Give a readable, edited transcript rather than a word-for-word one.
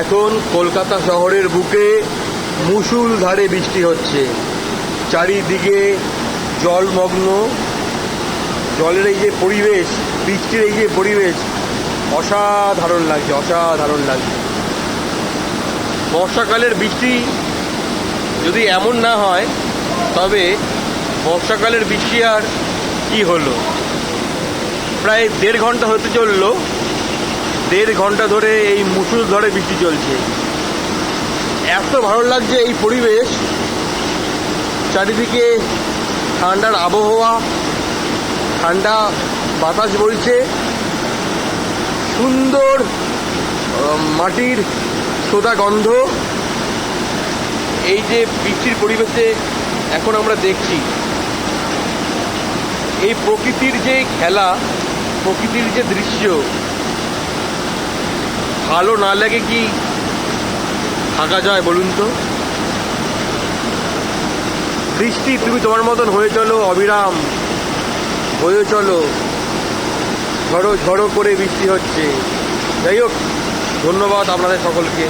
এখন কলকাতা শহরের বুকে মুষলধারে বৃষ্টি হচ্ছে, চারিদিকে জলমগ্ন। জলের এই যে পরিবেশ, বৃষ্টির এই যে পরিবেশ, অসাধারণ লাগছে, অসাধারণ লাগছে। বর্ষাকালের বৃষ্টি যদি এমন না হয়, তবে বর্ষাকালের বৃষ্টি আর কি হলো। প্রায় 1.5 ঘন্টা হতে চললো, 1.5 ঘন্টা ধরে এই মুষলধারে বৃষ্টি চলছে। এত ভালো লাগছে এই পরিবেশ, চারিদিকে ঠান্ডার আবহাওয়া, ঠান্ডা বাতাস বইছে, সুন্দর মাটির সোদা গন্ধ। এই যে বৃষ্টির পরিবেশে এখন আমরা দেখছি, এই প্রকৃতির যে খেলা, প্রকৃতির যে দৃশ্য, ভালো না লাগে কি থাকা যায় বলুন তো? বৃষ্টি, তুমি তোমার মতন হয়ে চলো, অবিরাম হয়ে চলো। ঝড়ো ঝড়ো করে বৃষ্টি হচ্ছে। যাই হোক, ধন্যবাদ আপনাদের সকলকে।